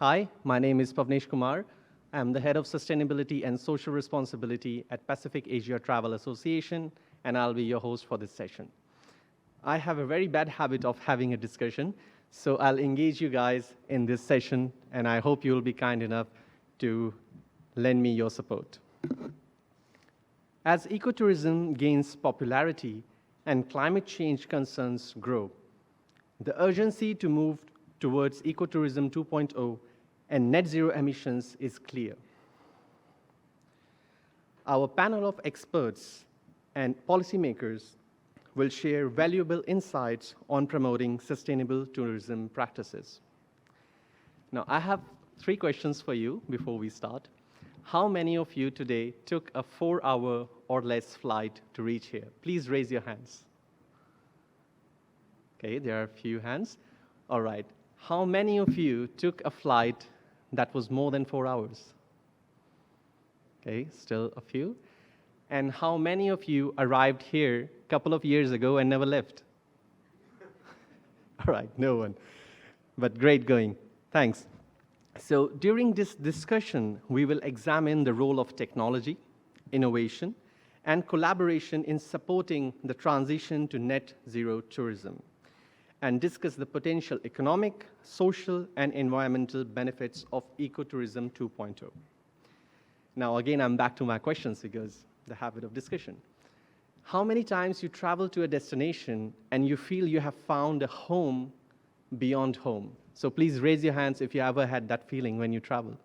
Hi, my name is Pavnesh Kumar. I'm the head of sustainability and social responsibility at Pacific Asia Travel Association, and I'll be your host for this session. I have a very bad habit of having a discussion, so I'll engage you guys in this session, and I hope you'll be kind enough to lend me your support. As ecotourism gains popularity and climate change concerns grow, the urgency to move towards Ecotourism 2.0 and net zero emissions is clear. Our panel of experts and policymakers will share valuable insights on promoting sustainable tourism practices. Now, I have 3 questions for you before we start. How many of you today took a 4-hour or less flight to reach here? Please raise your hands. Okay, there are a few hands. All right. How many of you took a flight that was more than 4 hours? Okay, still a few. And how many of you arrived here a couple of years ago and never left? All right, no one. But great going. Thanks. So during this discussion, we will examine the role of technology, innovation, and collaboration in supporting the transition to net zero tourism, and discuss the potential economic, social, and environmental benefits of Ecotourism 2.0. Now, again, I'm back to my questions because the habit of discussion. How many times you travel to a destination and you feel you have found a home beyond home? So please raise your hands if you ever had that feeling when you travel.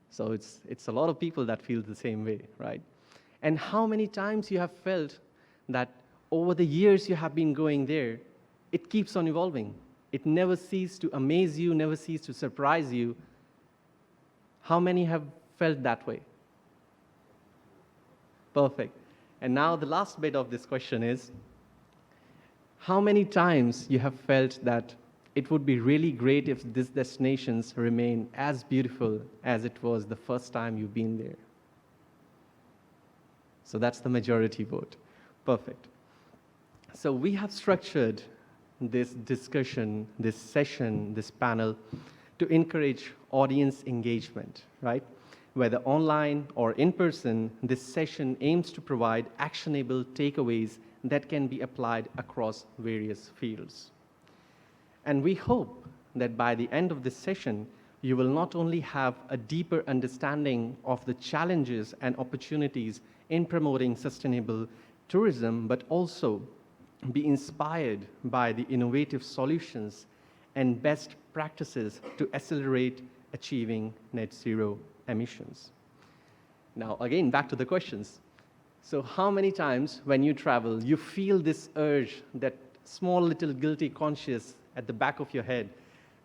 So it's a lot of people that feel the same way, right? And how many times you have felt that over the years you have been going there, it keeps on evolving. It never ceases to amaze you, never ceases to surprise you. How many have felt that way? Perfect. And now the last bit of this question is, how many times you have felt that it would be really great if these destinations remain as beautiful as it was the first time you've been there? So that's the majority vote. Perfect. So we have structured this discussion, this session, this panel to encourage audience engagement, right? Whether online or in person, this session aims to provide actionable takeaways that can be applied across various fields. And we hope that by the end of this session, you will not only have a deeper understanding of the challenges and opportunities in promoting sustainable tourism, but also be inspired by the innovative solutions and best practices to accelerate achieving net zero emissions. Now, again, back to the questions. So how many times when you travel, you feel this urge, that small little guilty conscience at the back of your head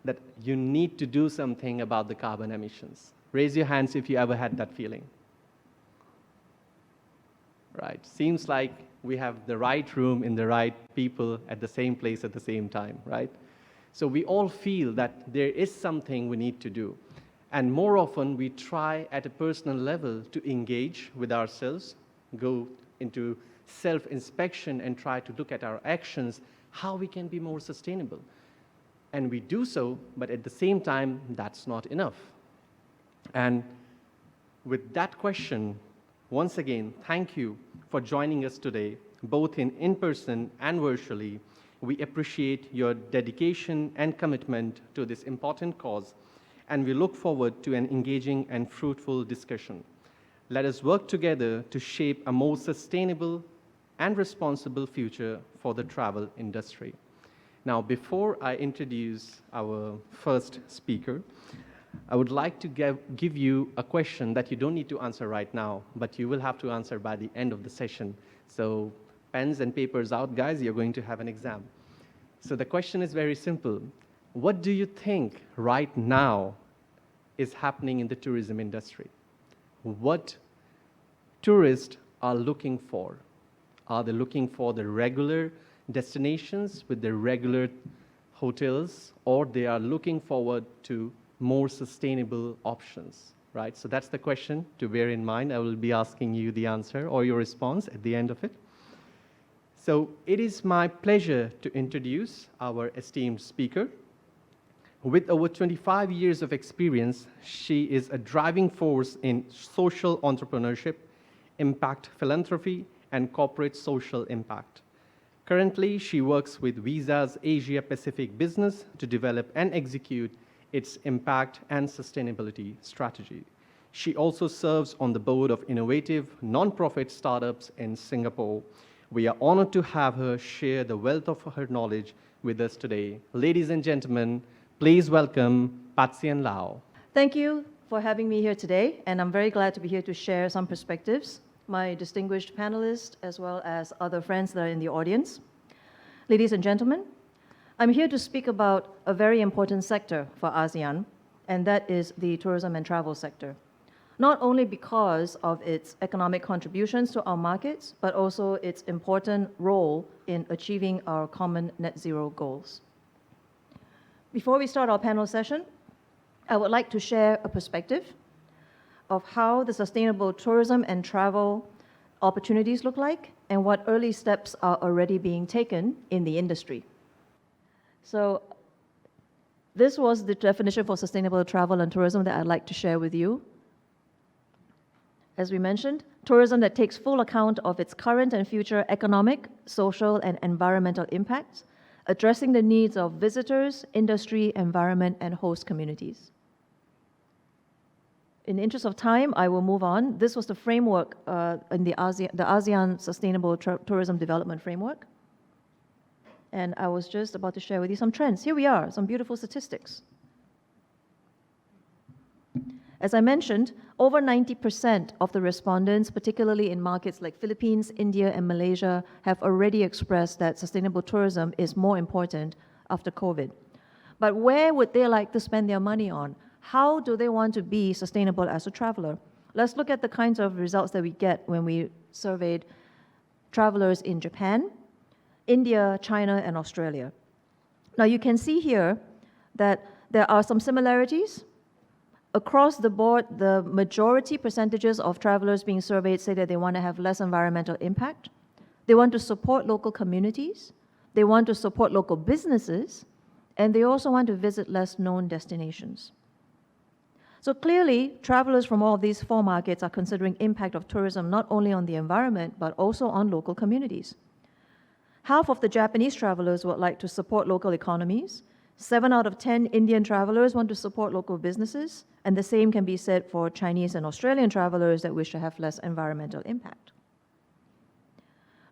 that you need to do something about the carbon emissions? Raise your hands if you ever had that feeling. Right, seems like we have the right room in the right people at the same place at the same time, right? So we all feel that there is something we need to do. And more often, we try at a personal level to engage with ourselves, go into self-inspection and try to look at our actions, how we can be more sustainable. And we do so, but at the same time, that's not enough. And with that question, once again, thank you for joining us today, both in-person and virtually. We appreciate your dedication and commitment to this important cause, and we look forward to an engaging and fruitful discussion. Let us work together to shape a more sustainable and responsible future for the travel industry. Now, before I introduce our first speaker, I would like to give you a question that you don't need to answer right now, but you will have to answer by the end of the session. So pens and papers out, guys, you're going to have an exam. So the question is very simple. What do you think right now is happening in the tourism industry? What tourists are looking for? Are they looking for the regular destinations with the regular hotels, or they are looking forward to more sustainable options, right? So that's the question to bear in mind. I will be asking you the answer or your response at the end of it. So it is my pleasure to introduce our esteemed speaker, With over 25 years of experience, she is a driving force in social entrepreneurship, impact philanthropy, and corporate social impact. Currently, she works with Visa's Asia Pacific business to develop and execute its impact and sustainability strategy. She also serves on the board of innovative nonprofit startups in Singapore. We are honored to have her share the wealth of her knowledge with us today. Ladies and gentlemen, please welcome Patsian Lau. Thank you for having me here today, and I'm very glad to be here to share some perspectives, my distinguished panelists, as well as other friends that are in the audience. Ladies and gentlemen, I'm here to speak about a very important sector for ASEAN, and that is the tourism and travel sector. Not only because of its economic contributions to our markets, but also its important role in achieving our common net zero goals. Before we start our panel session, I would like to share a perspective of how the sustainable tourism and travel opportunities look like and what early steps are already being taken in the industry. So this was the definition for sustainable travel and tourism that I'd like to share with you. As we mentioned, tourism that takes full account of its current and future economic, social, and environmental impacts, addressing the needs of visitors, industry, environment, and host communities. In the interest of time, I will move on. This was the framework in the ASEAN Sustainable Tourism Development Framework. And I was just about to share with you some trends. Here we are, some beautiful statistics. As I mentioned, over 90% of the respondents, particularly in markets like Philippines, India, and Malaysia, have already expressed that sustainable tourism is more important after COVID. But where would they like to spend their money on? How do they want to be sustainable as a traveler? Let's look at the kinds of results that we get when we surveyed travelers in Japan, India, China, and Australia. Now you can see here that there are some similarities. Across the board, the majority percentages of travelers being surveyed say that they want to have less environmental impact. They want to support local communities. They want to support local businesses. And they also want to visit less known destinations. So clearly, travelers from all of these four markets are considering impact of tourism not only on the environment, but also on local communities. Half of the Japanese travelers would like to support local economies. 7 out of 10 Indian travelers want to support local businesses, and the same can be said for Chinese and Australian travelers that wish to have less environmental impact.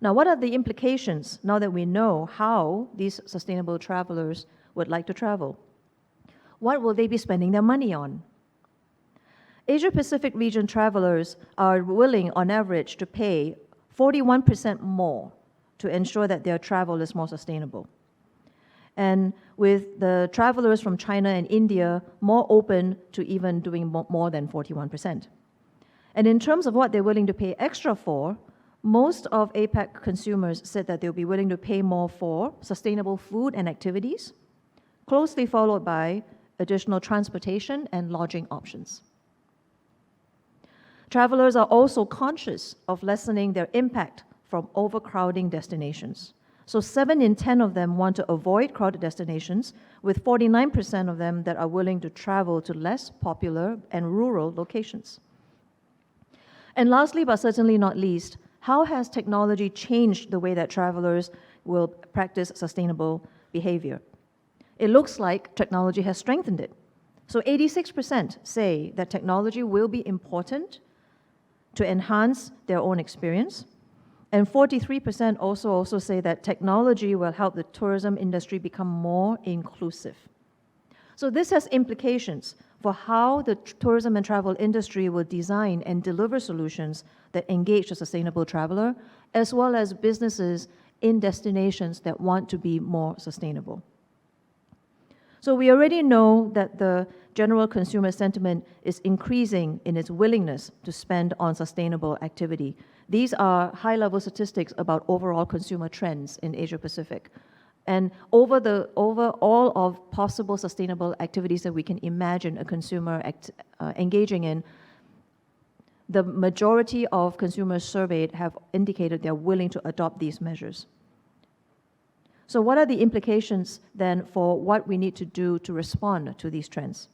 Now, what are the implications now that we know how these sustainable travelers would like to travel? What will they be spending their money on? Asia-Pacific region travelers are willing, on average, to pay 41% more to ensure that their travel is more sustainable. And with the travelers from China and India more open to even doing more than 41%. And in terms of what they're willing to pay extra for, most of APAC consumers said that they'll be willing to pay more for sustainable food and activities, closely followed by additional transportation and lodging options. Travelers are also conscious of lessening their impact from overcrowding destinations. So 7 in 10 of them want to avoid crowded destinations, with 49% of them that are willing to travel to less popular and rural locations. And lastly, but certainly not least, how has technology changed the way that travelers will practice sustainable behavior? It looks like technology has strengthened it. So 86% say that technology will be important to enhance their own experience. And 43% also say that technology will help the tourism industry become more inclusive. So this has implications for how the tourism and travel industry will design and deliver solutions that engage the sustainable traveler, as well as businesses in destinations that want to be more sustainable. So we already know that the general consumer sentiment is increasing in its willingness to spend on sustainable activity. These are high-level statistics about overall consumer trends in Asia-Pacific. And over all of possible sustainable activities that we can imagine a consumer engaging in, the majority of consumers surveyed have indicated they're willing to adopt these measures. So what are the implications then for what we need to do to respond to these trends?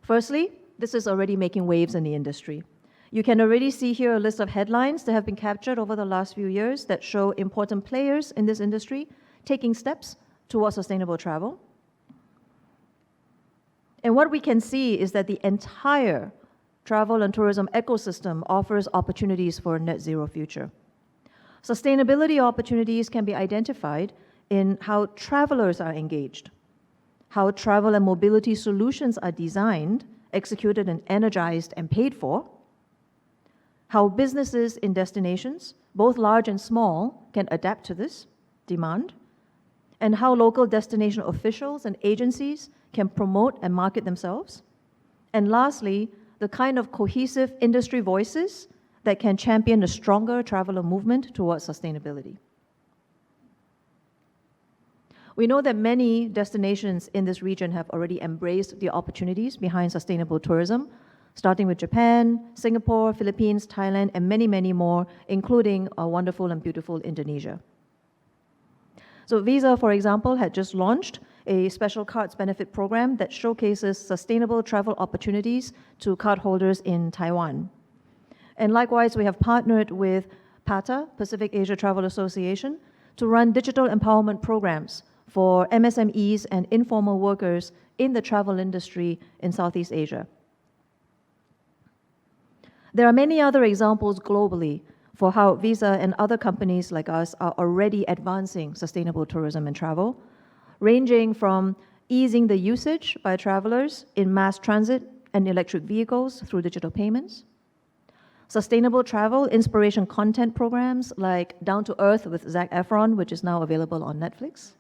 Firstly, this is already making waves in the industry. You can already see here a list of headlines that have been captured over the last few years that show important players in this industry taking steps towards sustainable travel. And what we can see is that the entire travel and tourism ecosystem offers opportunities for a net zero future. Sustainability opportunities can be identified in how travelers are engaged, how travel and mobility solutions are designed, executed and energized and paid for, how businesses in destinations, both large and small, can adapt to this demand, and how local destination officials and agencies can promote and market themselves. And lastly, the kind of cohesive industry voices that can champion a stronger traveler movement towards sustainability. We know that many destinations in this region have already embraced the opportunities behind sustainable tourism, starting with Japan, Singapore, Philippines, Thailand, and many, many more, including a wonderful and beautiful Indonesia. So Visa, for example, had just launched a special cards benefit program that showcases sustainable travel opportunities to cardholders in Taiwan. And likewise, we have partnered with PATA, Pacific Asia Travel Association, to run digital empowerment programs for MSMEs and informal workers in the travel industry in Southeast Asia. There are many other examples globally for how Visa and other companies like us are already advancing sustainable tourism and travel, ranging from easing the usage by travelers in mass transit and electric vehicles through digital payments, sustainable travel inspiration content programs like Down to Earth with Zac Efron, which is now available on Netflix,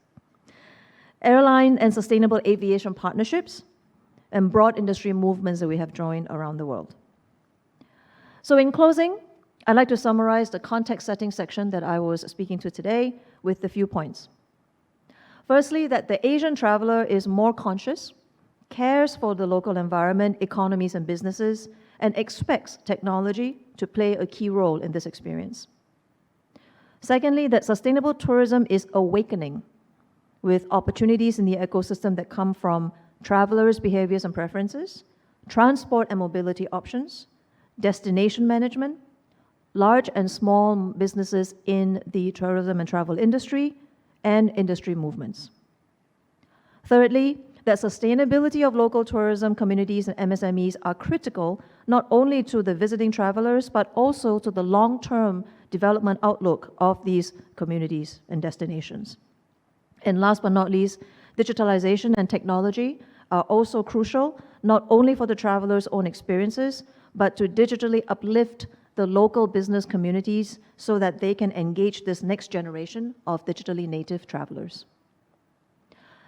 airline and sustainable aviation partnerships, and broad industry movements that we have joined around the world. So in closing, I'd like to summarize the context setting section that I was speaking to today with a few points. Firstly, that the Asian traveler is more conscious, cares for the local environment, economies, and businesses, and expects technology to play a key role in this experience. Secondly, that sustainable tourism is awakening with opportunities in the ecosystem that come from travelers' behaviors and preferences, transport and mobility options, destination management, large and small businesses in the tourism and travel industry, and industry movements. Thirdly, that sustainability of local tourism communities and MSMEs are critical not only to the visiting travelers, but also to the long-term development outlook of these communities and destinations. And last but not least, digitalization and technology are also crucial, not only for the travelers' own experiences, but to digitally uplift the local business communities so that they can engage this next generation of digitally native travelers.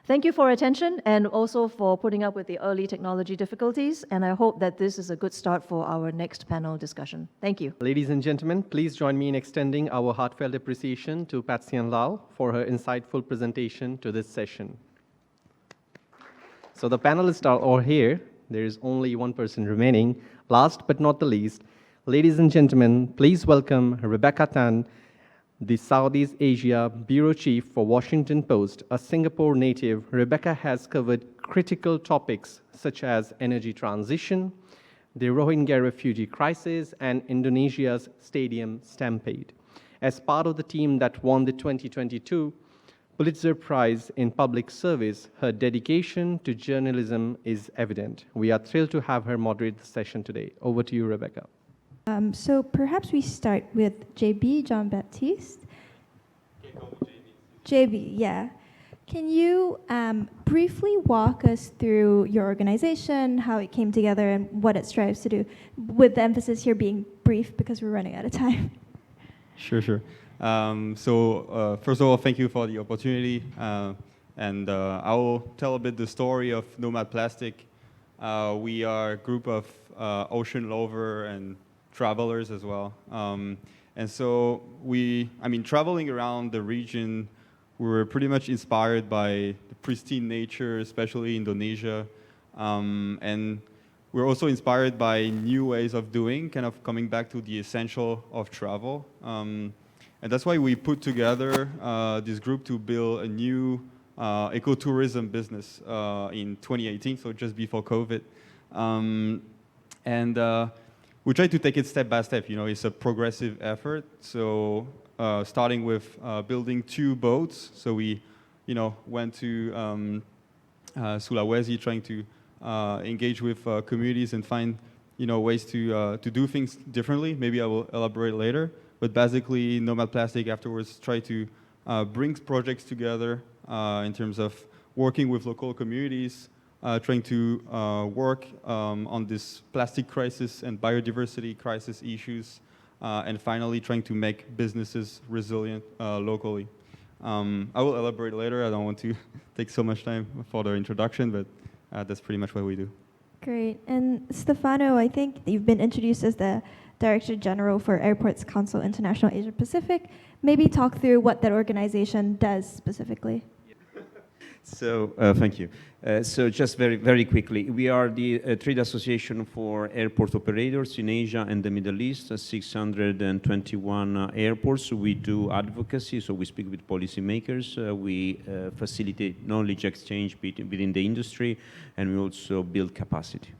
Thank you for your attention and also for putting up with the early technology difficulties, and I hope that this is a good start for our next panel discussion. Thank you. Ladies and gentlemen, please join me in extending our heartfelt appreciation to Patsian Lau for her insightful presentation to this session. So the panelists are all here. There is only one person remaining. Last but not the least, ladies and gentlemen, please welcome Rebecca Tan, the Southeast Asia Bureau Chief for Washington Post, a Singapore native. Rebecca has covered critical topics such as energy transition, the Rohingya refugee crisis, and Indonesia's stadium stampede. As part of the team that won the 2022 Pulitzer Prize in Public Service, her dedication to journalism is evident. We are thrilled to have her moderate the session today. Over to you, Rebecca. So perhaps we start with JB, John Baptiste. JB, yeah. Can you briefly walk us through your organization, how it came together, and what it strives to do, with the emphasis here being brief because we're running out of time? Sure. First of all, thank you for the opportunity. And I will tell a bit the story of Nomad Plastic. We are a group of ocean lover and travelers as well. And so traveling around the region, we were pretty much inspired by the pristine nature, especially Indonesia. And we're also inspired by new ways of doing, kind of coming back to the essential of travel. And that's why we put together this group to build a new ecotourism business in 2018, so just before COVID. We try to take it step by step. You know, it's a progressive effort. So starting with building 2 boats. So we, you know, went to Sulawesi, trying to engage with communities and find, you know, ways to do things differently. Maybe I will elaborate later. But basically, Nomad Plastic afterwards try to bring projects together in terms of working with local communities, trying to work on this plastic crisis and biodiversity crisis issues, and finally trying to make businesses resilient locally. I will elaborate later. I don't want to take so much time for the introduction, but that's pretty much what we do. Great. And Stefano, I think you've been introduced as the Director General for Airports Council International Asia Pacific. Maybe talk through what that organization does specifically. So thank you. So just very quickly, we are the trade association for airport operators in Asia and the Middle East, 621 airports. We do advocacy, so we speak with policymakers. We facilitate knowledge exchange within the industry, and we also build capacity.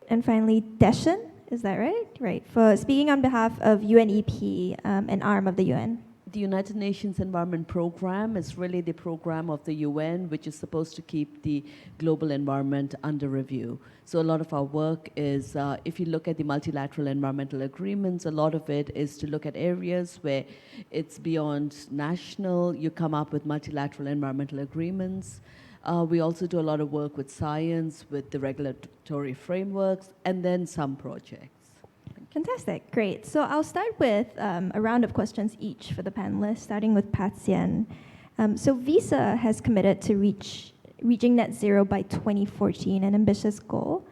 And finally, Deshan, is that right? Right. For speaking on behalf of UNEP, an arm of the UN. The United Nations Environment Programme is really the program of the UN, which is supposed to keep the global environment under review. So a lot of our work is, if you look at the multilateral environmental agreements, a lot of it is to look at areas where it's beyond national. You come up with multilateral environmental agreements. We also do a lot of work with science, with the regulatory frameworks, and then some projects. Fantastic, great. So I'll start with a round of questions each for the panelists, starting with Patsian. So Visa has committed to reaching net zero by 2014, an ambitious goal.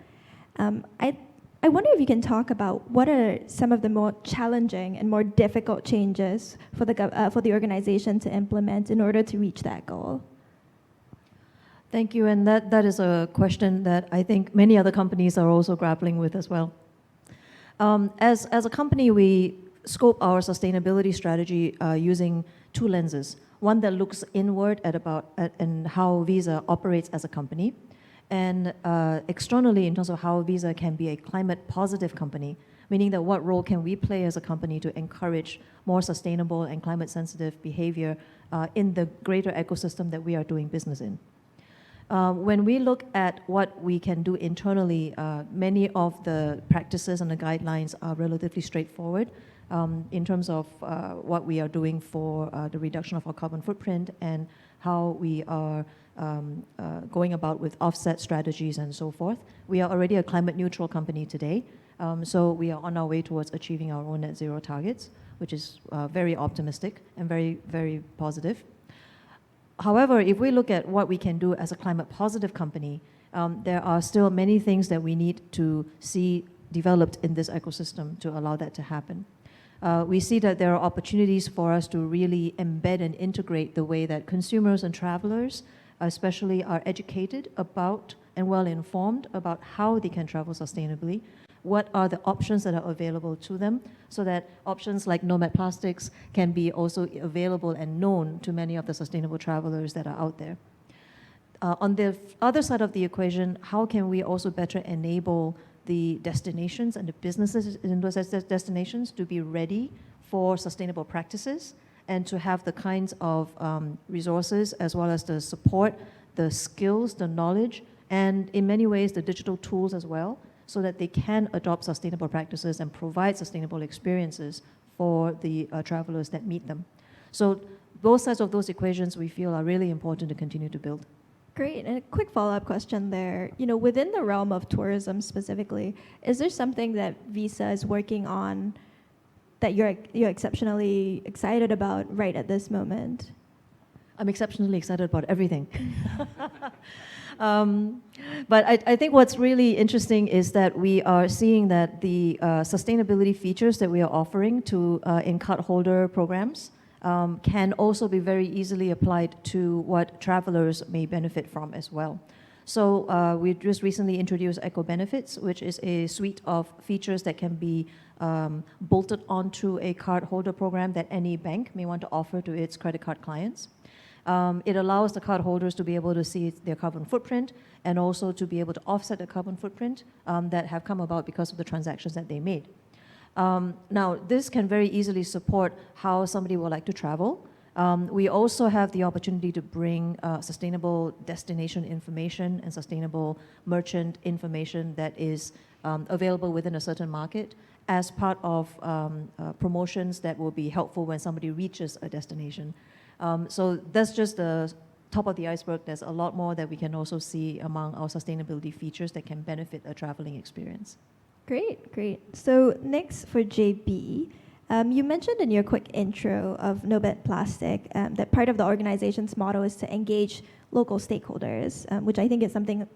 I wonder if you can talk about what are some of the more challenging and more difficult changes for the organization to implement in order to reach that goal. Thank you, and that is a question that I think many other companies are also grappling with as well. As a company, we scope our sustainability strategy using 2 lenses. One that looks inward at how Visa operates as a company, and externally in terms of how Visa can be a climate positive company, meaning that what role can we play as a company to encourage more sustainable and climate sensitive behavior in the greater ecosystem that we are doing business in. When we look at what we can do internally, many of the practices and the guidelines are relatively straightforward in terms of what we are doing for the reduction of our carbon footprint and how we are going about with offset strategies and so forth. We are already a climate neutral company today, so we are on our way towards achieving our own net zero targets, which is very optimistic and very, very positive. However, if we look at what we can do as a climate positive company, there are still many things that we need to see developed in this ecosystem to allow that to happen. We see that there are opportunities for us to really embed and integrate the way that consumers and travelers especially are educated about and well informed about how they can travel sustainably, what are the options that are available to them, so that options like Nomad Plastics can be also available and known to many of the sustainable travelers that are out there. On the other side of the equation, how can we also better enable the destinations and the businesses in those destinations to be ready for sustainable practices and to have the kinds of resources as well as the support, the skills, the knowledge, and in many ways the digital tools as well, so that they can adopt sustainable practices and provide sustainable experiences for the travelers that meet them. So both sides of those equations we feel are really important to continue to build. Great, and a quick follow-up question there. You know, within the realm of tourism specifically, is there something that Visa is working on that you're exceptionally excited about right at this moment? I'm exceptionally excited about everything. But I think what's really interesting is that we are seeing that the sustainability features that we are offering to in cardholder programs can also be very easily applied to what travelers may benefit from as well. So we just recently introduced Eco Benefits, which is a suite of features that can be bolted onto a cardholder program that any bank may want to offer to its credit card clients. It allows the cardholders to be able to see their carbon footprint and also to be able to offset the carbon footprint that have come about because of the transactions that they made. Now, this can very easily support how somebody would like to travel. We also have the opportunity to bring sustainable destination information and sustainable merchant information that is available within a certain market as part of promotions that will be helpful when somebody reaches a destination. So that's just the top of the iceberg. There's a lot more that we can also see among our sustainability features that can benefit a traveling experience. Great, great. So next for JB, you mentioned in your quick intro of Nomad Plastic that part of the organization's motto is to engage local stakeholders, which I think is something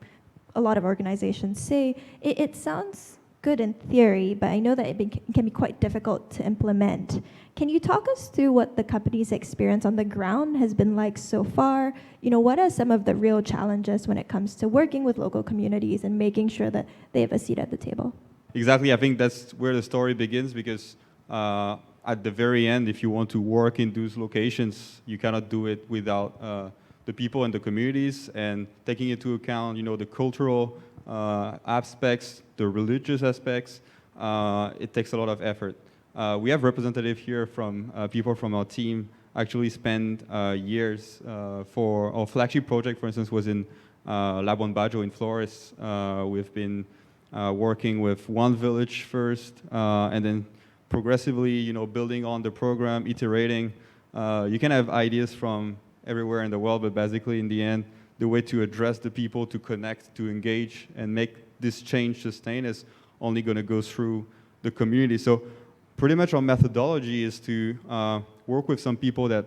a lot of organizations say. It sounds good in theory, but I know that it can be quite difficult to implement. Can you talk us through what the company's experience on the ground has been like so far? You know, what are some of the real challenges when it comes to working with local communities and making sure that they have a seat at the table? Exactly. I think that's where the story begins, because at the very end, if you want to work in those locations, you cannot do it without the people and the communities, and taking into account, you know, the cultural aspects, the religious aspects. It takes a lot of effort. We have representatives here from people from our team actually spend years for our flagship project, for instance, was in Labuan Bajo in Flores. We've been working with one village first, and then progressively, you know, building on the program, iterating. You can have ideas from everywhere in the world, but basically, in the end, the way to address the people, to connect, to engage, and make this change sustain is only going to go through the community. So pretty much our methodology is to work with some people that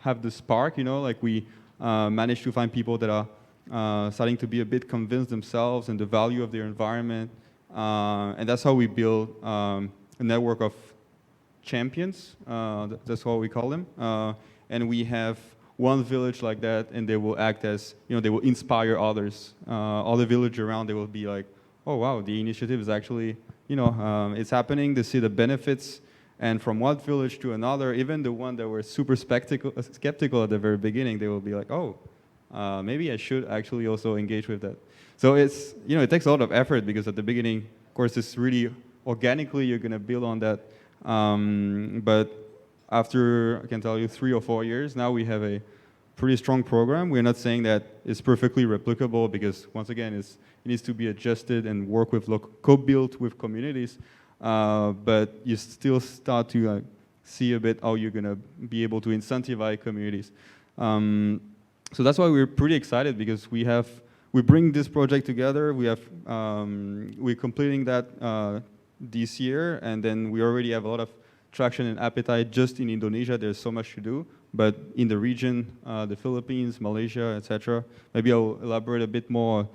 have the spark, you know, like we managed to find people that are starting to be a bit convinced themselves and the value of their environment. And that's how we build a network of champions. That's what we call them. And we have one village like that, and they will act as, you know, they will inspire others. All the village around, they will be like, oh, wow, the initiative is actually, you know, it's happening. They see the benefits. And from one village to another, even the one that were super skeptical at the very beginning, they will be like, oh, maybe I should actually also engage with that. So it's, you know, it takes a lot of effort, because at the beginning, of course, it's really organically you're going to build on that. But after, I can tell you, 3 or 4 years, now we have a pretty strong program. We're not saying that it's perfectly replicable, because once again, it needs to be adjusted and work with co-built with communities. But you still start to see a bit how you're going to be able to incentivize communities. So that's why we're pretty excited, because we bring this project together. We're completing that this year, and then we already have a lot of traction and appetite just in Indonesia. There's so much to do, but in the region, the Philippines, Malaysia, etc. Maybe I'll elaborate a bit more.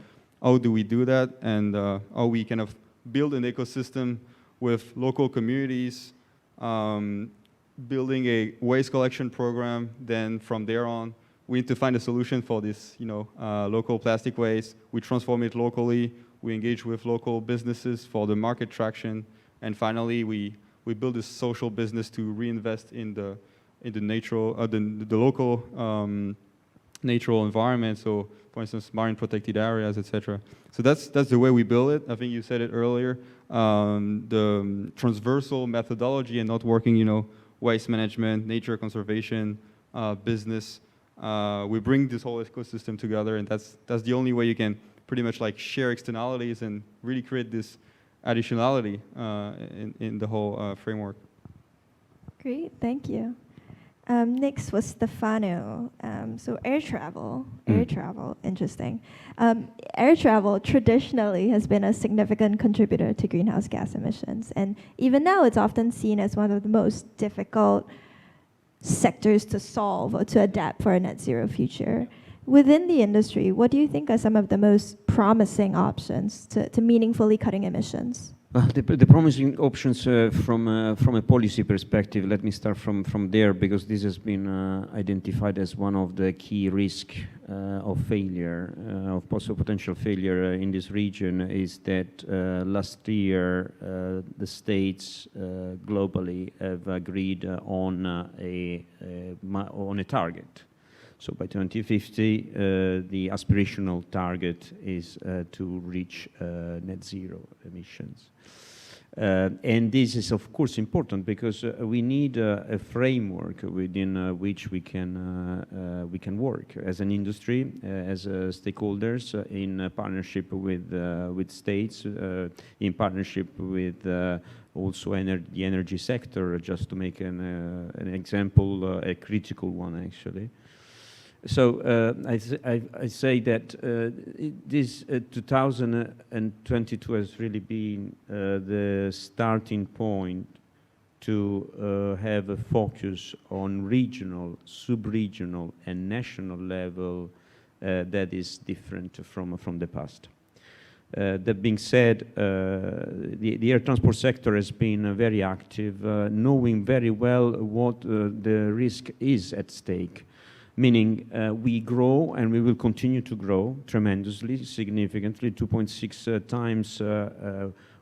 How do we do that, and how we kind of build an ecosystem with local communities, building a waste collection program. Then from there on, we need to find a solution for this, you know, local plastic waste. We transform it locally. We engage with local businesses for the market traction, and finally, we build a social business to reinvest in the natural, the local natural environment. So, for instance, marine protected areas, etc. So that's the way we build it. I think you said it earlier. The transversal methodology, and not working, you know, waste management, nature conservation, business. We bring this whole ecosystem together, and that's the only way you can pretty much like share externalities and really create this additionality in the whole framework. Great, thank you. Next was Stefano. So air travel, interesting. Air travel traditionally has been a significant contributor to greenhouse gas emissions, and even now it's often seen as one of the most difficult sectors to solve or to adapt for a net zero future. Within the industry, what do you think are some of the most promising options to meaningfully cutting emissions? The promising options from a policy perspective, let me start from there, because this has been identified as one of the key risks of failure, of possible potential failure in this region, is that last year the states globally have agreed on a target. So by 2050, the aspirational target is to reach net zero emissions. And this is, of course, important because we need a framework within which we can work as an industry, as stakeholders, in partnership with states, in partnership with also the energy sector, just to make an example, a critical one, actually. So I say that this 2022 has really been the starting point to have a focus on regional, sub-regional, and national level that is different from the past. That being said, the air transport sector has been very active, knowing very well what the risk is at stake. Meaning we grow and we will continue to grow tremendously, significantly, 2.6 times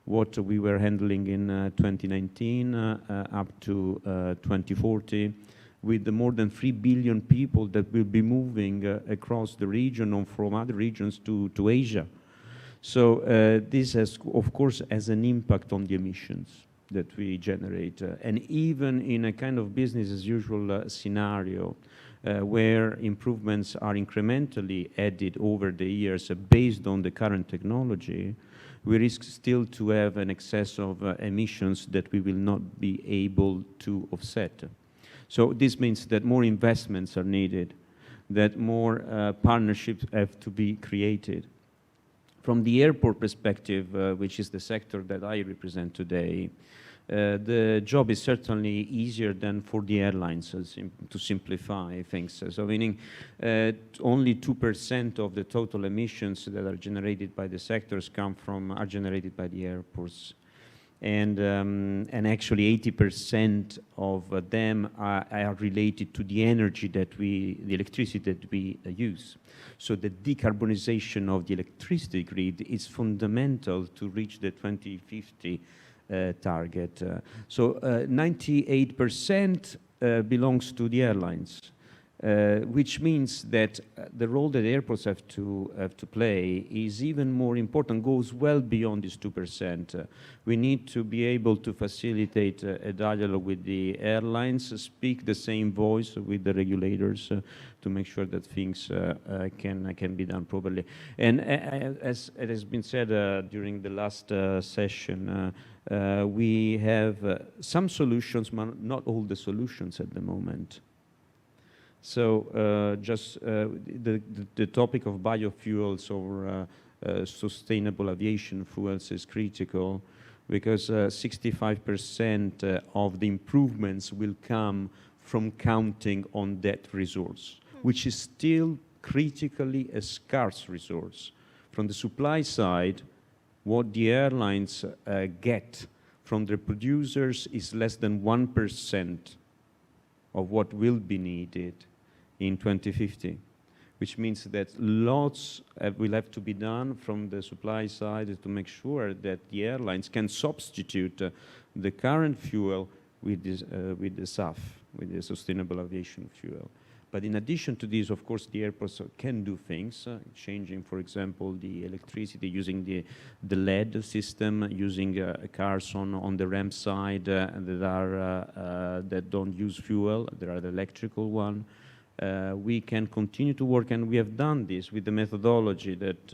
what we were handling in 2019 up to 2040, with more than 3 billion people that will be moving across the region or from other regions to Asia. So this has, of course, has an impact on the emissions that we generate. And even in a kind of business as usual scenario, where improvements are incrementally added over the years based on the current technology, we risk still to have an excess of emissions that we will not be able to offset. So this means that more investments are needed, that more partnerships have to be created. From the airport perspective, which is the sector that I represent today, the job is certainly easier than for the airlines, to simplify things. So meaning only 2% of the total emissions that are generated by the sectors are generated by the airports. And actually 80% of them are related to the energy the electricity that we use. So the decarbonization of the electricity grid is fundamental to reach the 2050 target. So 98% belongs to the airlines, which means that the role that airports have to play is even more important, goes well beyond this 2%. We need to be able to facilitate a dialogue with the airlines, speak the same voice with the regulators to make sure that things can be done properly. And as it has been said during the last session, we have some solutions, but not all the solutions at the moment. So just the topic of biofuels or sustainable aviation fuels is critical, because 65% of the improvements will come from counting on that resource, which is still critically a scarce resource. From the supply side, what the airlines get from the producers is less than 1% of what will be needed in 2050, which means that lots will have to be done from the supply side to make sure that the airlines can substitute the current fuel with the SAF, with the sustainable aviation fuel. But in addition to this, of course, the airports can do things, changing, for example, the electricity, using the LED system, using cars on the ramp side that don't use fuel. There are the electrical one. We can continue to work, and we have done this with the methodology that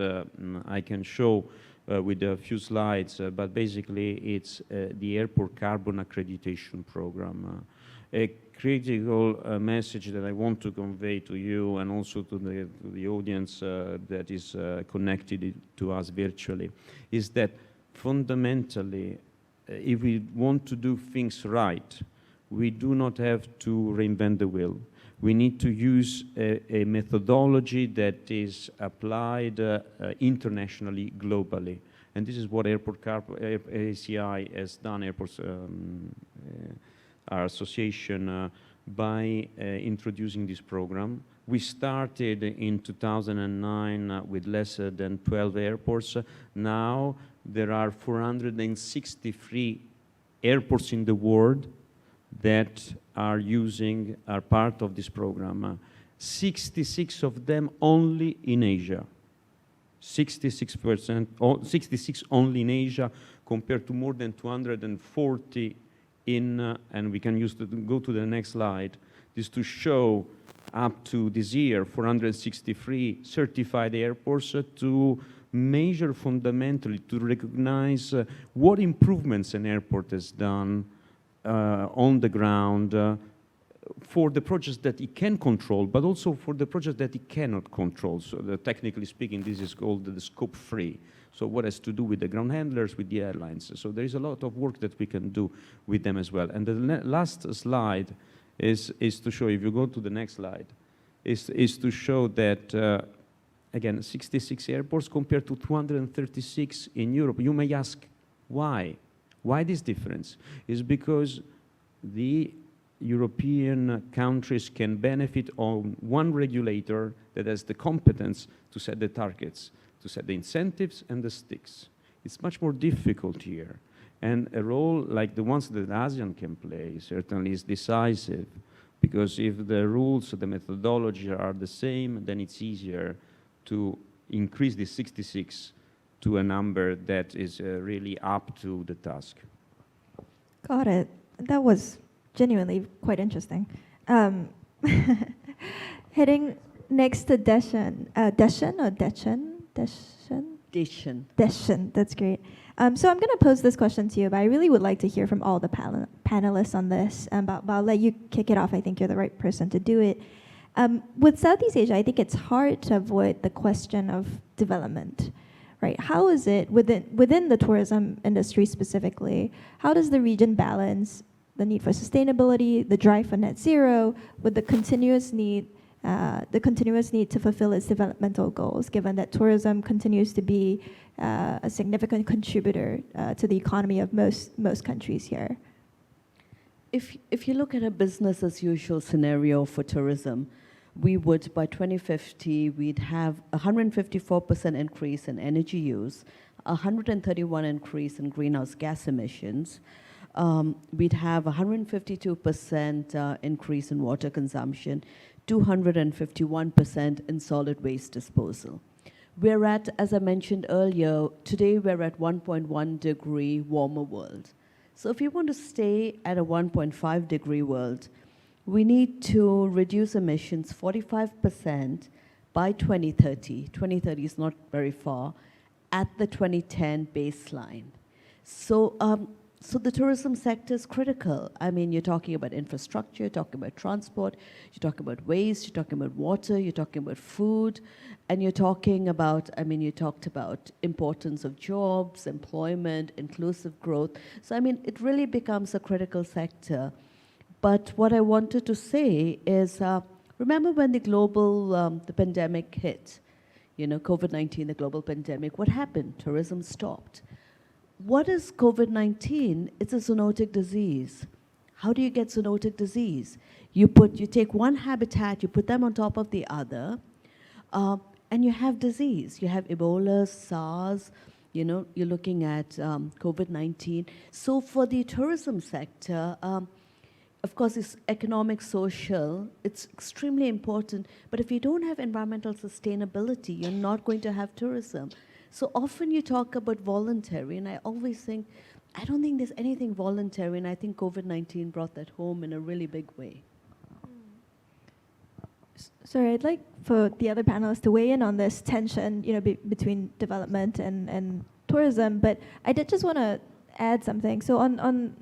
I can show with a few slides, but basically it's the Airport Carbon Accreditation Program. A critical message that I want to convey to you and also to the audience that is connected to us virtually is that fundamentally, if we want to do things right, we do not have to reinvent the wheel. we need to use a methodology that is applied internationally, globally. And this is what ACI has done, our association, by introducing this program. We started in 2009 with less than 12 airports. Now there are 463 airports in the world that are part of this program. 66 of them only in Asia. 66 only in Asia, compared to more than 240 in, and we can go to the next slide, this to show up to this year, 463 certified airports to measure fundamentally, to recognize what improvements an airport has done on the ground for the projects that it can control, but also for the projects that it cannot control. So technically speaking, this is called the scope 3. So what has to do with the ground handlers, with the airlines. So there is a lot of work that we can do with them as well. And the last slide is to show, if you go to the next slide, is to show that, again, 66 airports compared to 236 in Europe. You may ask, why? Why this difference? Is because the European countries can benefit on one regulator that has the competence to set the targets, to set the incentives and the sticks. It's much more difficult here. And a role like the ones that ASEAN can play certainly is decisive, because if the rules, the methodology are the same, then it's easier to increase the 66 to a number that is really up to the task. Got it. That was genuinely quite interesting. Heading next to Deshan. Deshan or Dechen? Deshan. Deshan, that's great. So I'm going to pose this question to you, but I really would like to hear from all the panelists on this. But I'll let you kick it off. I think you're the right person to do it. With Southeast Asia, I think it's hard to avoid the question of development, right? How is it within the tourism industry specifically? How does the region balance the need for sustainability, the drive for net zero, with the continuous need to fulfill its developmental goals, given that tourism continues to be a significant contributor to the economy of most countries here? If you look at a business as usual scenario for tourism, we would, by 2050, we'd have 154% increase in energy use, 131 increase in greenhouse gas emissions. We'd have 152% increase in water consumption, 251% in solid waste disposal. We're at, as I mentioned earlier, today we're at 1.1 degree warmer world. So if you want to stay at a 1.5 degree world, we need to reduce emissions 45% by 2030. 2030 is not very far, at the 2010 baseline. So the tourism sector is critical. I mean, you're talking about infrastructure, you're talking about transport, you're talking about waste, you're talking about water, you're talking about food, and you're talking about, I mean, you talked about importance of jobs, employment, inclusive growth. So, I mean, it really becomes a critical sector. But what I wanted to say is, remember when the pandemic hit, COVID-19, the global pandemic, what happened? Tourism stopped. What is COVID-19? It's a zoonotic disease. How do you get zoonotic disease? You take one habitat, you put them on top of the other, and you have disease. You have Ebola, SARS, you're looking at COVID-19. So for the tourism sector, of course, it's economic, social, it's extremely important, but if you don't have environmental sustainability, you're not going to have tourism. So often you talk about voluntary, and I always think, I don't think there's anything voluntary, and I think COVID-19 brought that home in a really big way. Sorry, I'd like for the other panelists to weigh in on this tension, between development and tourism, but I did just want to add something. So on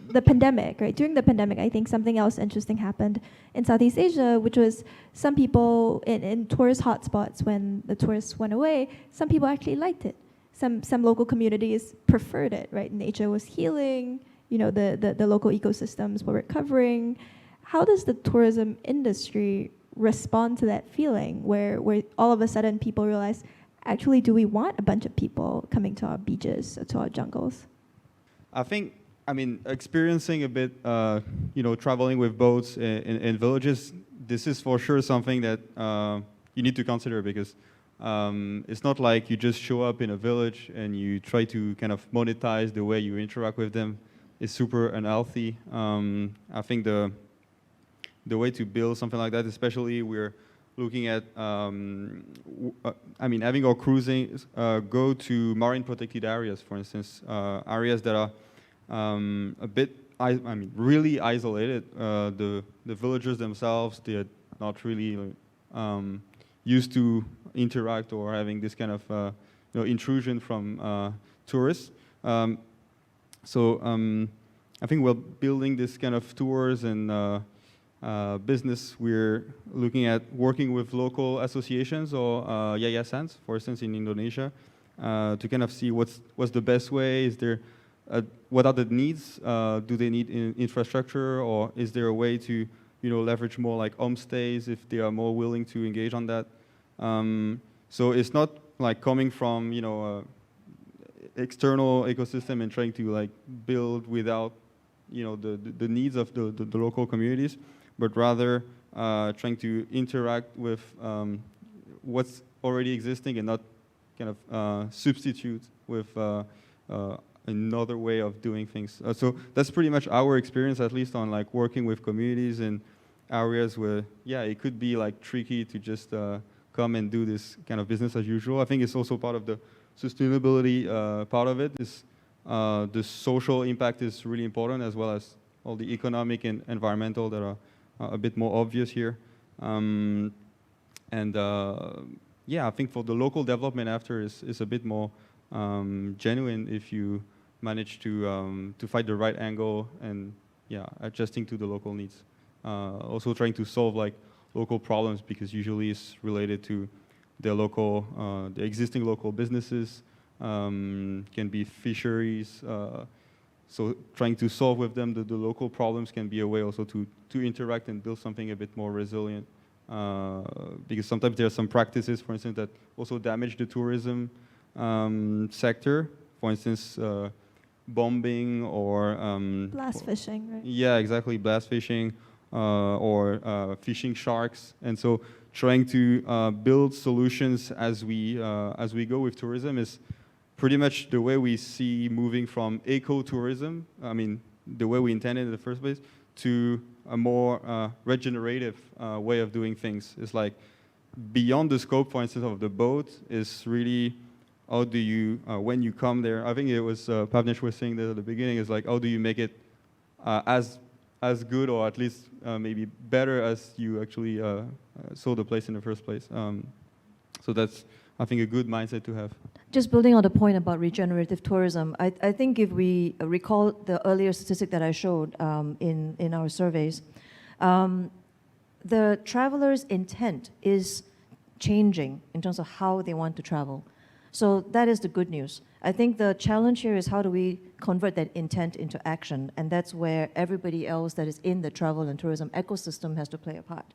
the pandemic, right? During the pandemic, I think something else interesting happened in Southeast Asia, which was some people in tourist hotspots, when the tourists went away, some people actually liked it. Some local communities preferred it, right? Nature was healing, the local ecosystems were recovering. how does the tourism industry respond to that feeling where all of a sudden people realize, actually, do we want a bunch of people coming to our beaches, to our jungles? I mean, experiencing a bit, traveling with boats in villages, this is for sure something that you need to consider, because it's not like you just show up in a village and you try to kind of monetize the way you interact with them. It's super unhealthy. I think the way to build something like that, especially we're looking at, having our cruising go to marine protected areas, for instance, areas that are a bit, really isolated. The villagers themselves, they're not really used to interact or having this kind of intrusion from tourists. I think we're building this kind of tours and business. We're looking at working with local associations or yayasan, for instance, in Indonesia, to kind of see what's the best way. Is there what are the needs? Do they need infrastructure, or is there a way to leverage more like homestays if they are more willing to engage on that? So it's not like coming from external ecosystem and trying to like build without the needs of the local communities, but rather trying to interact with what's already existing and not kind of substitute with another way of doing things. So that's pretty much our experience, at least on like working with communities in areas where, it could be like tricky to just come and do this kind of business as usual. I think it's also part of the sustainability part of it. Is the social impact is really important, as well as all the economic and environmental that are a bit more obvious here. I think for the local development after is a bit more genuine if you manage to find the right angle and adjusting to the local needs. Also trying to solve like local problems, because usually it's related to the local, the existing local businesses, can be fisheries. So trying to solve with them the local problems can be a way also to interact and build something a bit more resilient. Because sometimes there are some practices, for instance, that also damage the tourism sector. For instance, bombing or Blast fishing, right? Yeah, exactly, blast fishing or fishing sharks. And so trying to build solutions as we go with tourism is pretty much the way we see moving from ecotourism, the way we intended in the first place, to a more regenerative way of doing things. It's like beyond the scope, for instance, of the boat, is really how do you, when you come there, I think it was Pavnesh was saying that at the beginning, is like how do you make it as good, or at least maybe better as you actually saw the place in the first place. So that's, I think, a good mindset to have. Just building on the point about regenerative tourism, I think if we recall the earlier statistic that I showed in our surveys, the traveler's intent is changing in terms of how they want to travel. So that is the good news. I think the challenge here is how do we convert that intent into action, and that's where everybody else that is in the travel and tourism ecosystem has to play a part.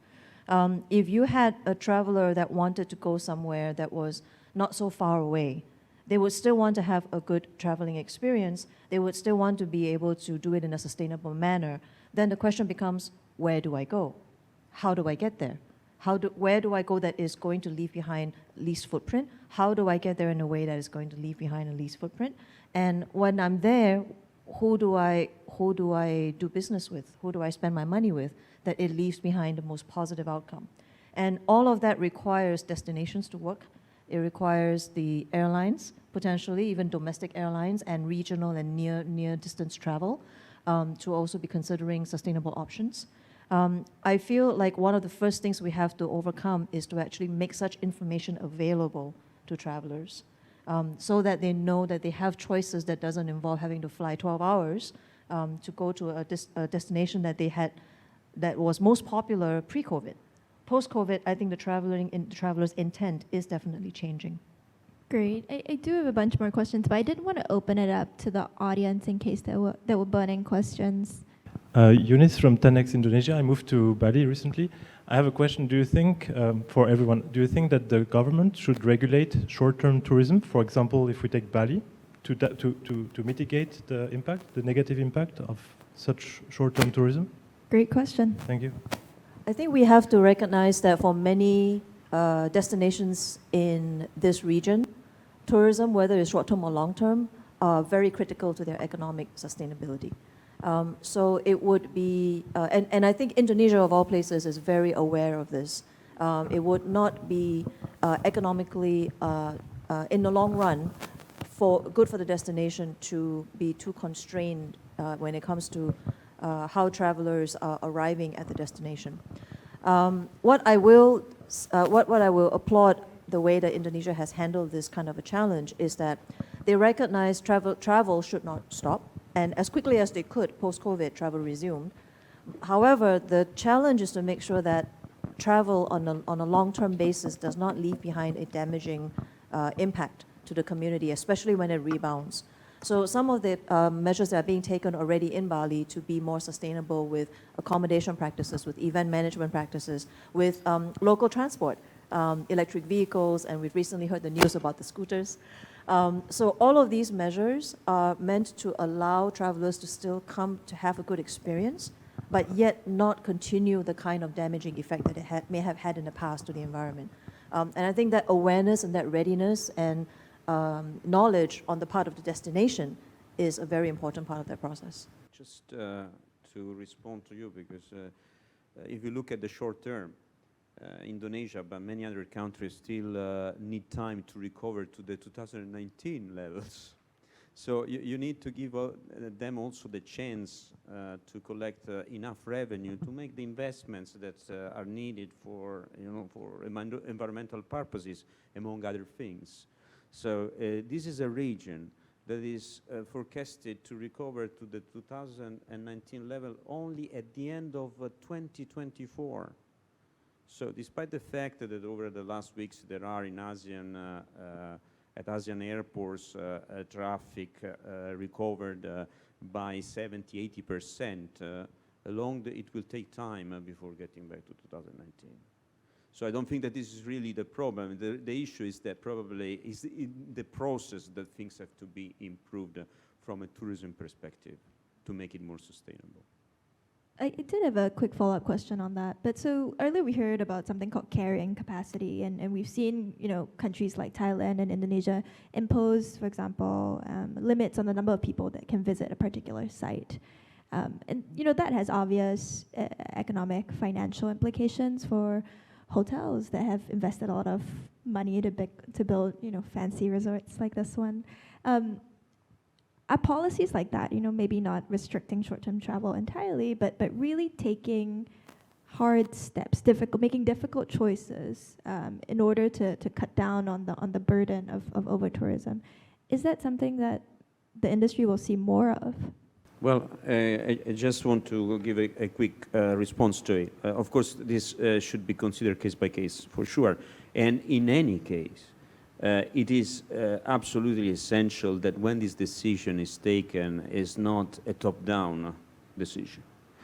If you had a traveler that wanted to go somewhere that was not so far away, they would still want to have a good traveling experience. They would still want to be able to do it in a sustainable manner. Then the question becomes, where do I go? How do I get there? Where do I go that is going to leave behind least footprint? How do I get there in a way that is going to leave behind a least footprint? And when I'm there, who do I do business with? Who do I spend my money with that it leaves behind the most positive outcome? And all of that requires destinations to work. It requires the airlines, potentially even domestic airlines and regional and near distance travel, to also be considering sustainable options. I feel like one of the first things we have to overcome is to actually make such information available to travelers, so that they know that they have choices that doesn't involve having to fly 12 hours to go to a destination that was most popular pre-COVID. Post-COVID, I think the traveler's intent is definitely changing. Great. I do have a bunch more questions, but I did want to open it up to the audience in case there were burning questions. Yunis from 10x Indonesia. I moved to Bali recently. I have a question. Do you think, for everyone, do you think that the government should regulate short-term tourism? For example, if we take Bali, to mitigate the impact, the negative impact of such short-term tourism? Great question. Thank you. I think we have to recognize that for many destinations in this region, tourism, whether it's short-term or long-term, are very critical to their economic sustainability. So it would be, and I think Indonesia of all places is very aware of this. It would not be economically, in the long run, good for the destination to be too constrained when it comes to how travelers are arriving at the destination. What I will applaud the way that Indonesia has handled this kind of a challenge is that they recognize travel should not stop, and as quickly as they could, post-COVID, travel resumed. However, the challenge is to make sure that travel on a long-term basis does not leave behind a damaging impact to the community, especially when it rebounds. So some of the measures that are being taken already in Bali to be more sustainable with accommodation practices, with event management practices, with local transport, electric vehicles, and we've recently heard the news about the scooters. So all of these measures are meant to allow travelers to still come to have a good experience, but yet not continue the kind of damaging effect that it may have had in the past to the environment. And I think that awareness and that readiness and knowledge on the part of the destination is a very important part of that process. Just to respond to you, because if you look at the short term, Indonesia, but many other countries still need time to recover to the 2019 levels. So you need to give them also the chance to collect enough revenue to make the investments that are needed for, for environmental purposes, among other things. So this is a region that is forecasted to recover to the 2019 level only at the end of 2024. So despite the fact that over the last weeks there are in ASEAN, at ASEAN airports, traffic recovered by 70–80%, it will take time before getting back to 2019. So I don't think that this is really the problem. The issue is that probably is in the process that things have to be improved from a tourism perspective to make it more sustainable. I did have a quick follow-up question on that. But so earlier we heard about something called carrying capacity, and we've seen countries like Thailand and Indonesia impose, for example, limits on the number of people that can visit a particular site. And that has obvious economic, financial implications for hotels that have invested a lot of money to build fancy resorts like this one. Are policies like that, maybe not restricting short-term travel entirely, but really taking hard steps, making difficult choices in order to cut down on the burden of over-tourism? Is that something that the industry will see more of? Well, I just want to give a quick response to it. Of course, this should be considered case by case, for sure. And in any case, it is absolutely essential that when this decision is taken, is not a top-down decision.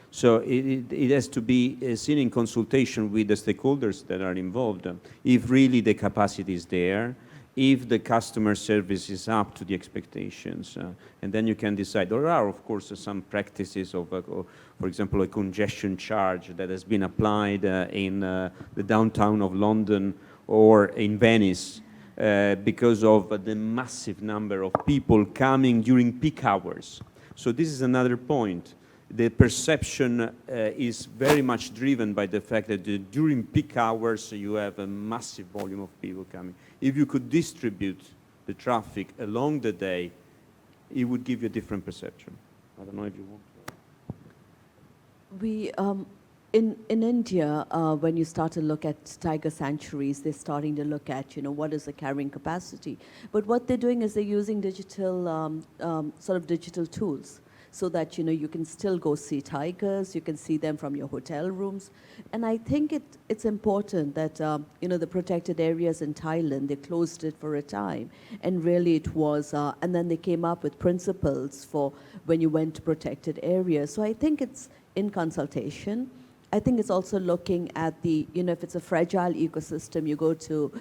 So it has to be seen in consultation with the stakeholders that are involved. If really the capacity is there, if the customer service is up to the expectations, and then you can decide. There are, of course, some practices of, for example, a congestion charge that has been applied in the downtown of London or in Venice because of the massive number of people coming during peak hours. So this is another point. The perception is very much driven by the fact that during peak hours you have a massive volume of people coming. If you could distribute the traffic along the day, it would give you a different perception. I don't know if you want to. We, in India, when you start to look at tiger sanctuaries, they're starting to look at, what is the carrying capacity. But what they're doing is they're using digital, sort of digital tools. so that, you can still go see tigers, you can see them from your hotel rooms. And I think it's important that, the protected areas in Thailand, they closed it for a time. And really it was, and then they came up with principles for when you went to protected areas. So I think it's in consultation. I think it's also looking at the, if it's a fragile ecosystem, you go to,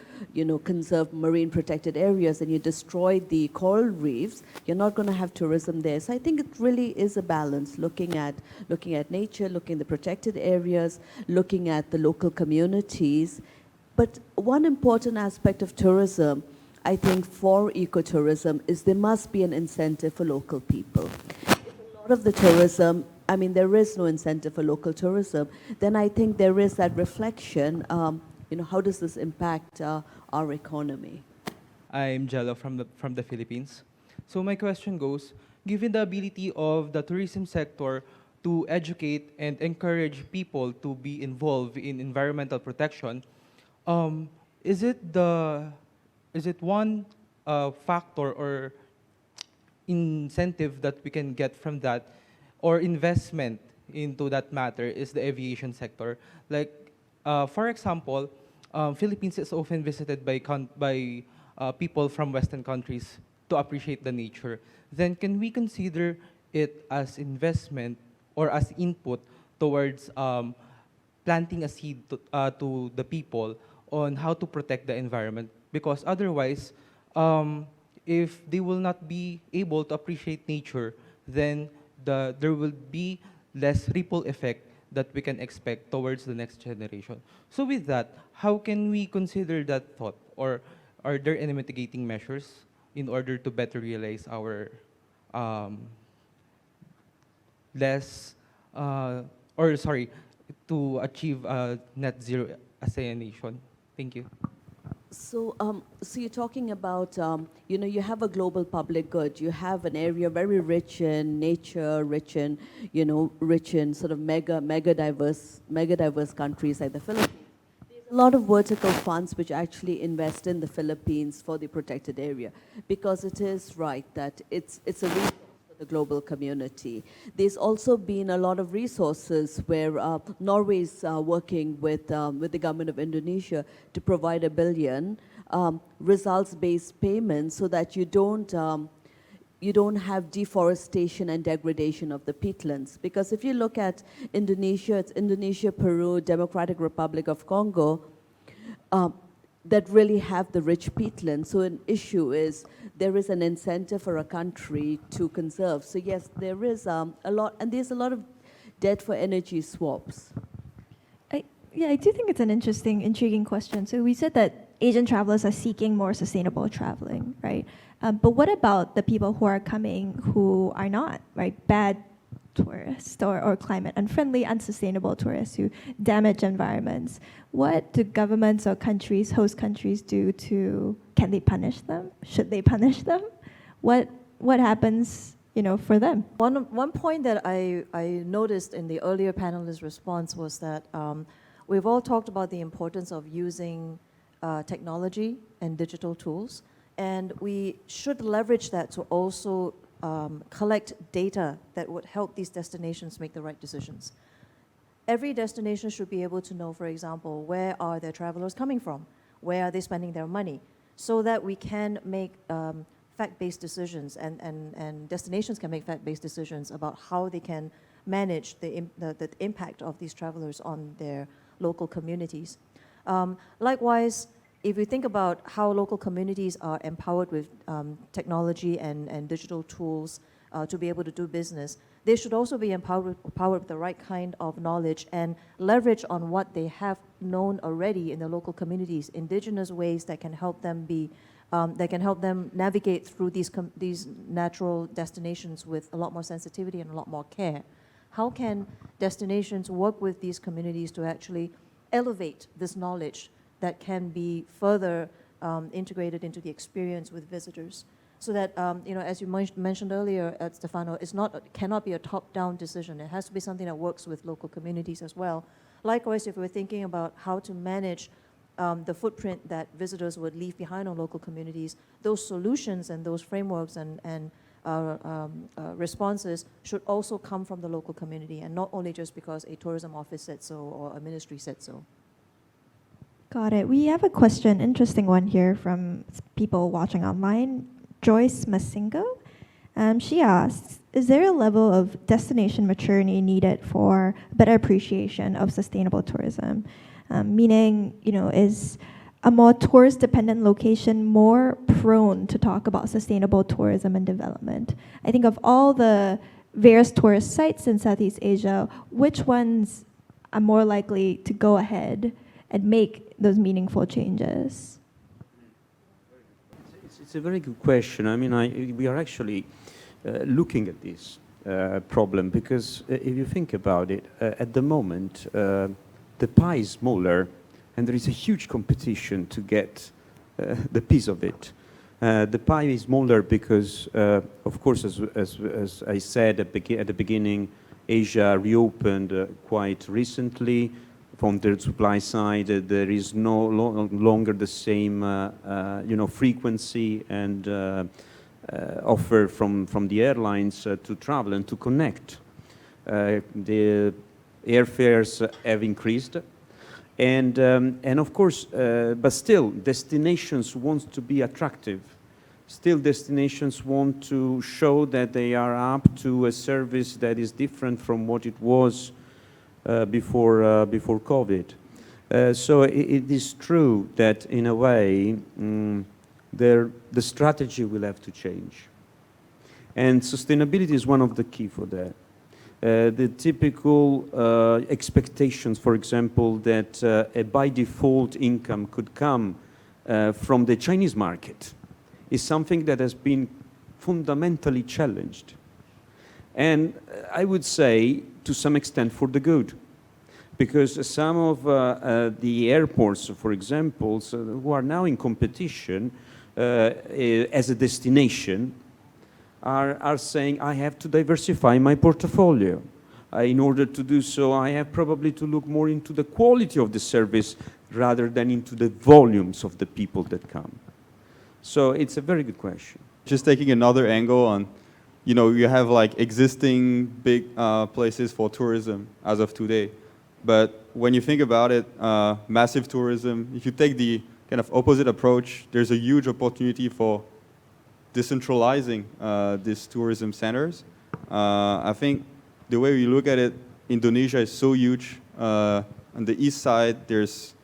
conserve marine protected areas and you destroy the coral reefs, you're not going to have tourism there. So I think it really is a balance, looking at nature, looking at the protected areas, looking at the local communities. But one important aspect of tourism, I think, for ecotourism is there must be an incentive for local people. A lot of the tourism, there is no incentive for local tourism, then I think there is that reflection, how does this impact our economy? I'm Jello from the Philippines. So my question goes, given the ability of the tourism sector to educate and encourage people to be involved in environmental protection, is it one factor or incentive that we can get from that, or investment into that matter, is the aviation sector? Like, for example, Philippines is often visited by people from Western countries to appreciate the nature. Then can we consider it as investment or as input towards planting a seed to the people on how to protect the environment? Because otherwise, if they will not be able to appreciate nature, then there will be less ripple effect that we can expect towards the next generation. So with that, how can we consider that thought? Or are there any mitigating measures in order to better realize our to achieve net zero as a nation? Thank you. So, so you're talking about, you have a global public good. You have an area very rich in nature, rich in sort of mega diverse countries like the Philippines. There's a lot of vertical funds which actually invest in the Philippines for the protected area, because it is right that it's a resource for the global community. There's also been a lot of resources where Norway is working with the government of Indonesia to provide $1 billion results-based payments so that you don't have deforestation and degradation of the peatlands. Because if you look at Indonesia, it's Indonesia, Peru, Democratic Republic of Congo, that really have the rich peatlands. So an issue is there is an incentive for a country to conserve. So yes, there is a lot, and there's a lot of debt for energy swaps. I do think it's an interesting, intriguing question. So we said that Asian travelers are seeking more sustainable traveling, right? But what about the people who are coming who are not, right? Bad tourists or climate unfriendly, unsustainable tourists who damage environments. What do governments or countries, host countries, do can they punish them? Should they punish them? What happens, for them? One point that I noticed in the earlier panelist response was that we've all talked about the importance of using technology and digital tools, and we should leverage that to also collect data that would help these destinations make the right decisions. Every destination should be able to know, for example, where are their travelers coming from? Where are they spending their money? So that we can make fact-based decisions, and destinations can make fact-based decisions about how they can manage the impact of these travelers on their local communities. Likewise, if you think about how local communities are empowered with technology and digital tools to be able to do business, they should also be empowered with the right kind of knowledge and leverage on what they have known already in the local communities, indigenous ways that can help them navigate through these natural destinations with a lot more sensitivity and a lot more care. How can destinations work with these communities to actually elevate this knowledge that can be further integrated into the experience with visitors? So that, as you mentioned earlier, Stefano, cannot be a top-down decision. It has to be something that works with local communities as well. Likewise, if we're thinking about how to manage the footprint that visitors would leave behind on local communities, those solutions and those frameworks and responses should also come from the local community and not only just because a tourism office said so or a ministry said so. Got it. We have a question, interesting one here from people watching online. Joyce Masingo. She asks, is there a level of destination maturity needed for better appreciation of sustainable tourism? Meaning, is a more tourist-dependent location more prone to talk about sustainable tourism and development? I think of all the various tourist sites in Southeast Asia, which ones are more likely to go ahead and make those meaningful changes? It's a very good question. I mean, we are actually looking at this problem because if you think about it, at the moment, the pie is smaller and there is a huge competition to get the piece of it. The pie is smaller because, of course, as I said at the beginning, Asia reopened quite recently. From the supply side, there is no longer the same, frequency and offer from the airlines to travel and to connect. The airfares have increased, and of course, but still, destinations want to be attractive. Still, destinations want to show that they are up to a service that is different from what it was before COVID. So it is true that in a way the strategy will have to change. And sustainability is one of the key for that. The typical expectations, for example, that a by default income could come from the Chinese market is something that has been fundamentally challenged. And I would say, to some extent, for the good. Because some of the airports, for example, who are now in competition as a destination, are saying, I have to diversify my portfolio. In order to do so, I have probably to look more into the quality of the service rather than into the volumes of the people that come. So it's a very good question. Just taking another angle on, you have like existing big places for tourism as of today. But when you think about it, massive tourism, if you take the kind of opposite approach, there's a huge opportunity for decentralizing these tourism centers. I think the way we look at it, Indonesia is so huge. On the east side, there's,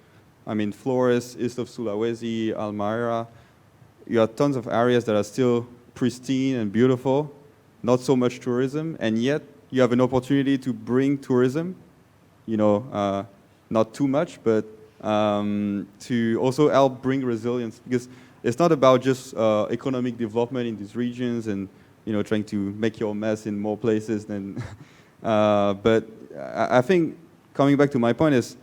Flores, east of Sulawesi, Almara. You have tons of areas that are still pristine and beautiful, not so much tourism, and yet you have an opportunity to bring tourism, not too much, but to also help bring resilience, because it's not about just economic development in these regions and trying to make your mess in more places than. But I think coming back to my point is,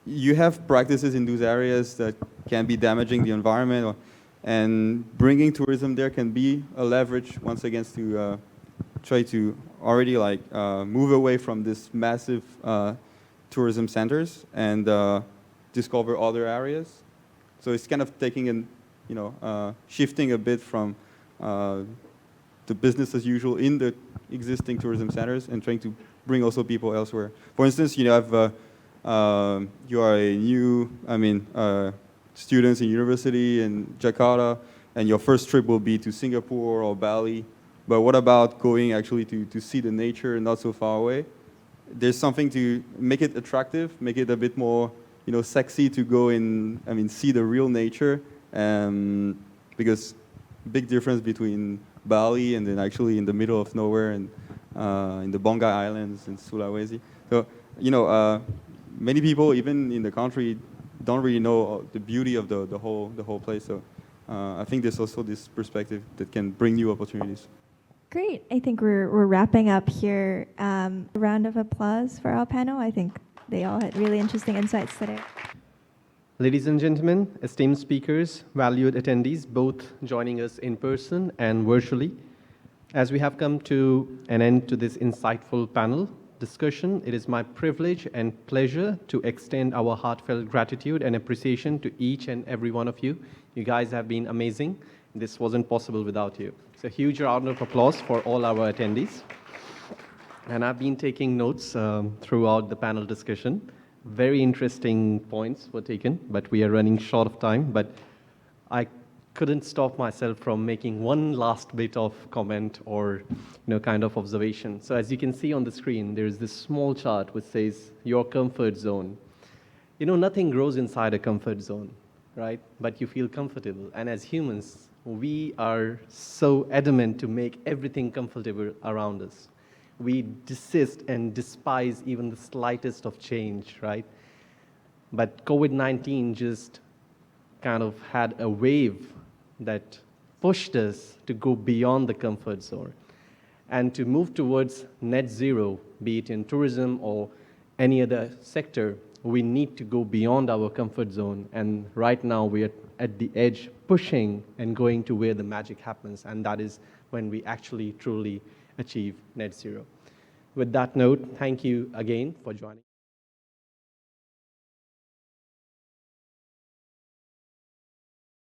you have practices in those areas that can be damaging the environment, and bringing tourism there can be a leverage once again to try to already move away from this massive tourism centers and discover other areas. So it's kind of taking shifting a bit from the business as usual in the existing tourism centers and trying to bring also people elsewhere. For instance, you are a new, students in university in Jakarta, and your first trip will be to Singapore or Bali. But what about going actually to see the nature not so far away? There's something to make it attractive, make it a bit more, sexy to go in, see the real nature. Because big difference between Bali and then actually in the middle of nowhere and in the Bongai Islands in Sulawesi. So, many people, even in the country, don't really know the beauty of the whole place. So I think there's also this perspective that can bring new opportunities. Great. I think we're wrapping up here. A round of applause for our panel. I think they all had really interesting insights today. Ladies and gentlemen, esteemed speakers, valued attendees, both joining us in person and virtually, as we have come to an end to this insightful panel discussion, it is my privilege and pleasure to extend our heartfelt gratitude and appreciation to each and every one of you. You guys have been amazing, This wasn't possible without you. So a huge round of applause for all our attendees. And I've been taking notes throughout the panel discussion. Very interesting points were taken, but we are running short of time. But I couldn't stop myself from making one last bit of comment or kind of observation. So as you can see on the screen, there is this small chart which says your comfort zone. Nothing grows inside a comfort zone, right? But you feel comfortable. And as humans, we are so adamant to make everything comfortable around us. We desist and despise even the slightest of change, right? But COVID-19 just kind of had a wave that pushed us to go beyond the comfort zone and to move towards net zero, be it in tourism or any other sector. We need to go beyond our comfort zone, and right now we are at the edge, pushing and going to where the magic happens, and that is when we actually truly achieve net zero. With that note, thank you again for joining.